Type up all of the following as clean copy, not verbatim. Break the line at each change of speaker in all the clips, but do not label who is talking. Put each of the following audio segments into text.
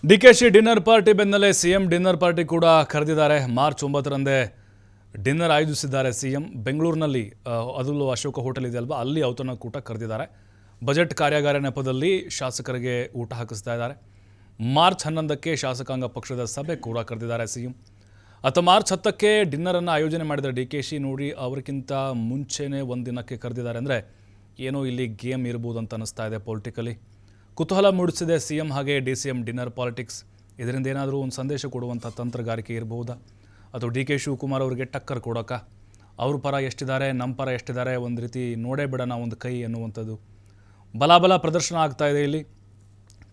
DKShi dinner party ಬೆನ್ನಲ್ಲೇ CM dinner party ಕೂಡ ಕರೆದಿದ್ದಾರೆ. ಮಾರ್ಚ್ 9ರಂದೇ ಡಿನ್ನರ್ ಆಯೋಜಿಸಿದ್ದಾರೆ ಸಿಎಂ. ಬೆಂಗಳೂರಿನಲ್ಲಿ ಅದರಲ್ಲೂ ಅಶೋಕ ಹೋಟೆಲ್ ಇದೆ ಅಲ್ವಾ, ಅಲ್ಲಿ ಔತಣಕೂಟ ಕರೆದಿದ್ದಾರೆ. ಬಜೆಟ್ ಕಾರ್ಯಾಗಾರ ನೆಪದಲ್ಲಿ ಶಾಸಕರಿಗೆ ಊಟ ಹಾಕಿಸ್ತಾ ಇದ್ದಾರೆ. ಮಾರ್ಚ್ 11ಕ್ಕೆ ಶಾಸಕಾಂಗ ಪಕ್ಷದ ಸಭೆ ಕೂಡ ಕರೆದಿದ್ದಾರೆ ಸಿಎಂ. ಮಾರ್ಚ್ 10ಕ್ಕೆ ಡಿನ್ನರನ್ನು ಆಯೋಜನೆ ಮಾಡಿದ ಡಿಕೆಶಿ ನೋಡಿ ಅವರಿಗಿಂತ ಮುಂಚೆನೇ ಒಂದು ದಿನಕ್ಕೆ ಕರೆದಿದ್ದಾರೆ. ಅಂದರೆ ಏನೋ ಇಲ್ಲಿ ಗೇಮ್ ಇರ್ಬೋದು ಅಂತ ಅನ್ನಿಸ್ತಾ ಇದೆ. ಪೊಲಿಟಿಕಲಿ ಕುತೂಹಲ ಮೂಡಿಸಿದೆ ಸಿಎಂ ಹಾಗೆ DCM ಡಿನ್ನರ್ ಪಾಲಿಟಿಕ್ಸ್. ಇದರಿಂದ ಏನಾದರೂ ಒಂದು ಸಂದೇಶ ಕೊಡುವಂಥ ತಂತ್ರಗಾರಿಕೆ ಇರಬಹುದಾ, ಅಥವಾ DK ಶಿವಕುಮಾರ್ ಅವರಿಗೆ ಟಕ್ಕರ್ ಕೊಡೋಕ್ಕ? ಅವ್ರ ಪರ ಎಷ್ಟಿದ್ದಾರೆ, ನಮ್ಮ ಪರ ಎಷ್ಟಿದ್ದಾರೆ, ಒಂದು ರೀತಿ ನೋಡೇ ಬಿಡೋಣ ಒಂದು ಕೈ ಎನ್ನುವಂಥದ್ದು ಬಲಾಬಲ ಪ್ರದರ್ಶನ ಆಗ್ತಾ ಇದೆ. ಇಲ್ಲಿ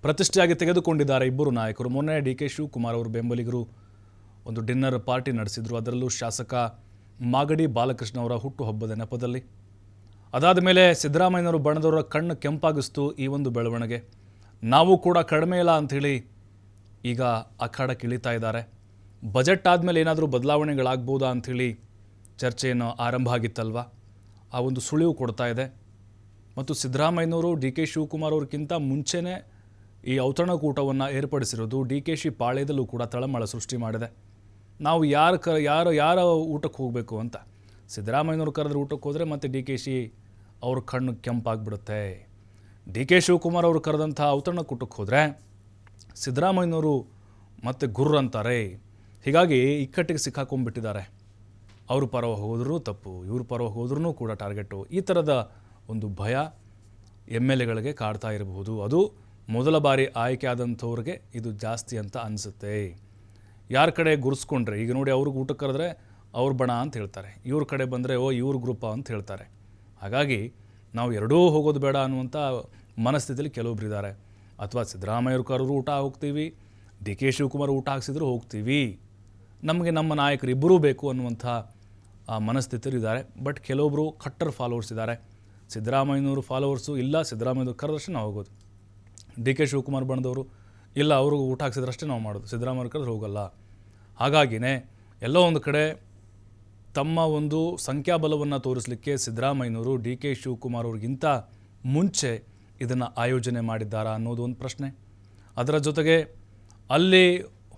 ಪ್ರತಿಷ್ಠೆಯಾಗಿ ತೆಗೆದುಕೊಂಡಿದ್ದಾರೆ ಇಬ್ಬರು ನಾಯಕರು. ಮೊನ್ನೆ DK ಶಿವಕುಮಾರ್ ಅವರು ಬೆಂಬಲಿಗರು ಒಂದು ಡಿನ್ನರ್ ಪಾರ್ಟಿ ನಡೆಸಿದರು. ಅದರಲ್ಲೂ ಶಾಸಕ ಮಾಗಡಿ ಬಾಲಕೃಷ್ಣ ಅವರ ಹುಟ್ಟುಹಬ್ಬದ ನೆಪದಲ್ಲಿ. ಅದಾದ ಮೇಲೆ ಸಿದ್ದರಾಮಯ್ಯನವರು ಬಣದವರ ಕಣ್ಣು ಕೆಂಪಾಗಿಸ್ತು ಈ ಒಂದು ಬೆಳವಣಿಗೆ. ನಾವು ಕೂಡ ಕಡಿಮೆ ಇಲ್ಲ ಅಂಥೇಳಿ ಈಗ ಅಖಾಡಕ್ಕೆ ಇಳಿತಾ ಇದ್ದಾರೆ. ಬಜೆಟ್ ಆದಮೇಲೆ ಏನಾದರೂ ಬದಲಾವಣೆಗಳಾಗ್ಬೋದಾ ಅಂಥೇಳಿ ಚರ್ಚೆಯನ್ನು ಆರಂಭ ಆಗಿತ್ತಲ್ವ, ಆ ಒಂದು ಸುಳಿವು ಕೊಡ್ತಾ ಇದೆ. ಮತ್ತು ಸಿದ್ದರಾಮಯ್ಯನವರು DK ಶಿವಕುಮಾರ್ ಅವ್ರಿಗಿಂತ ಮುಂಚೆನೇ ಈ ಔತಣಕೂಟವನ್ನು ಏರ್ಪಡಿಸಿರೋದು DKಶಿ ಪಾಳ್ಯದಲ್ಲೂ ಕೂಡ ತಳಮಳ ಸೃಷ್ಟಿ ಮಾಡಿದೆ. ನಾವು ಯಾರ ಊಟಕ್ಕೆ ಹೋಗಬೇಕು ಅಂತ. ಸಿದ್ದರಾಮಯ್ಯನವರು ಕರೆದ್ರೆ ಊಟಕ್ಕೆ ಹೋದರೆ ಮತ್ತು DKಶಿ ಅವ್ರ ಕಣ್ಣು ಕೆಂಪಾಗಿಬಿಡುತ್ತೆ. DK ಶಿವಕುಮಾರ್ ಅವರು ಕರೆದಂಥ ಔತಣಕೂಟಕ್ಕೆ ಹೋದರೆ ಸಿದ್ದರಾಮಯ್ಯನವರು ಮತ್ತೆ ಗುರ್ರ ಅಂತಾರೆ. ಹೀಗಾಗಿ ಇಕ್ಕಟ್ಟಿಗೆ ಸಿಕ್ಕಾಕೊಂಡ್ಬಿಟ್ಟಿದ್ದಾರೆ. ಅವ್ರ ಪರ ಹೋದ್ರೂ ತಪ್ಪು, ಇವ್ರ ಪರ ಹೋದ್ರೂ ಕೂಡ ಟಾರ್ಗೆಟು. ಈ ಥರದ ಒಂದು ಭಯ MLAಗಳಿಗೆ ಕಾಡ್ತಾ ಇರಬಹುದು. ಅದು ಮೊದಲ ಬಾರಿ ಆಯ್ಕೆ ಆದಂಥವ್ರಿಗೆ ಇದು ಜಾಸ್ತಿ ಅಂತ ಅನಿಸುತ್ತೆ. ಯಾರ ಕಡೆ ಗುರ್ಸ್ಕೊಂಡ್ರೆ, ಈಗ ನೋಡಿ ಅವ್ರಿಗೆ ಊಟಕ್ಕೆ ಕರೆದ್ರೆ ಅವ್ರ ಬಣ ಅಂತ ಹೇಳ್ತಾರೆ, ಇವ್ರ ಕಡೆ ಬಂದರೆ ಇವ್ರ ಗ್ರೂಪ ಅಂತ ಹೇಳ್ತಾರೆ. ಹಾಗಾಗಿ ನಾವು ಎರಡೂ ಹೋಗೋದು ಬೇಡ ಅನ್ನುವಂಥ ಮನಸ್ಥಿತಿಯಲ್ಲಿ ಕೆಲವೊಬ್ರು ಇದ್ದಾರೆ. ಅಥವಾ ಸಿದ್ದರಾಮಯ್ಯವ್ರ ಕರೆದ್ರು ಊಟ ಹೋಗ್ತೀವಿ, DK ಶಿವಕುಮಾರ್ ಊಟ ಹಾಕ್ಸಿದ್ರು ಹೋಗ್ತೀವಿ, ನಮಗೆ ನಮ್ಮ ನಾಯಕರು ಇಬ್ಬರೂ ಬೇಕು ಅನ್ನುವಂಥ ಮನಸ್ಥಿತಿಯಲ್ಲಿ ಇದ್ದಾರೆ. ಬಟ್ ಕೆಲವೊಬ್ಬರು ಕಟ್ಟರ್ ಫಾಲೋವರ್ಸ್ ಇದ್ದಾರೆ. ಸಿದ್ದರಾಮಯ್ಯನವರು ಫಾಲೋವರ್ಸು ಇಲ್ಲ, ಸಿದ್ದರಾಮಯ್ಯನವ್ರು ಕರೆದಷ್ಟೇ ನಾವು ಹೋಗೋದು. DK ಶಿವಕುಮಾರ್ ಬಣದವರು ಇಲ್ಲ, ಅವ್ರಿಗೆ ಊಟ ಹಾಕ್ಸಿದ್ರಷ್ಟೇ ನಾವು ಮಾಡೋದು, ಸಿದ್ದರಾಮಯ್ಯ ಕರೆದ್ರೆ ಹೋಗಲ್ಲ. ಹಾಗಾಗಿನೇ ಎಲ್ಲೋ ಒಂದು ಕಡೆ ತಮ್ಮ ಒಂದು ಸಂಖ್ಯಾಬಲವನ್ನು ತೋರಿಸಲಿಕ್ಕೆ ಸಿದ್ದರಾಮಯ್ಯನವರು DK ಶಿವಕುಮಾರ್ ಅವ್ರಿಗಿಂತ ಮುಂಚೆ ಇದನ್ನು ಆಯೋಜನೆ ಮಾಡಿದ್ದಾರಾ ಅನ್ನೋದು ಒಂದು ಪ್ರಶ್ನೆ. ಅದರ ಜೊತೆಗೆ ಅಲ್ಲಿ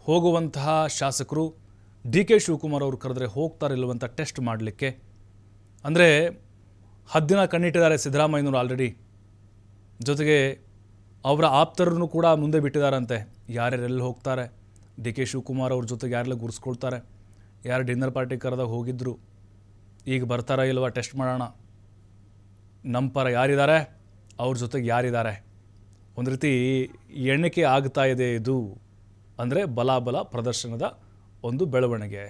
ಹೋಗುವಂತಹ ಶಾಸಕರು DK ಶಿವಕುಮಾರ್ ಅವರು ಕರೆದ್ರೆ ಹೋಗ್ತಾರಿಲ್ಲವಂತ ಟೆಸ್ಟ್ ಮಾಡಲಿಕ್ಕೆ, ಅಂದರೆ ಹದ್ದಿನ ಕಣ್ಣಿಟ್ಟಿದ್ದಾರೆ ಸಿದ್ದರಾಮಯ್ಯನವರು ಆಲ್ರೆಡಿ. ಜೊತೆಗೆ ಅವರ ಆಪ್ತರನ್ನು ಕೂಡ ಮುಂದೆ ಬಿಟ್ಟಿದ್ದಾರಂತೆ. ಯಾರ್ಯಾರೆಲ್ಲಿ ಹೋಗ್ತಾರೆ, DK ಶಿವಕುಮಾರ್ ಅವ್ರ ಜೊತೆಗೆ ಯಾರೆಲ್ಲ ಗುರ್ಸ್ಕೊಳ್ತಾರೆ, ಯಾರು ಡಿನ್ನರ್ ಪಾರ್ಟಿ ಕರೆದಾಗ ಹೋಗಿದ್ರು, ಈಗ ಬರ್ತಾರಾ ಇಲ್ವಾ ಟೆಸ್ಟ್ ಮಾಡೋಣ, ನಮ್ಮ ಪರ ಯಾರಿದ್ದಾರೆ, ಅವ್ರ ಜೊತೆಗೆ ಯಾರಿದ್ದಾರೆ, ಒಂದು ರೀತಿ ಎಣಿಕೆ ಆಗ್ತಾ ಇದೆ. ಇದು ಅಂದರೆ ಬಲಾಬಲ ಪ್ರದರ್ಶನದ ಒಂದು ಬೆಳವಣಿಗೆ.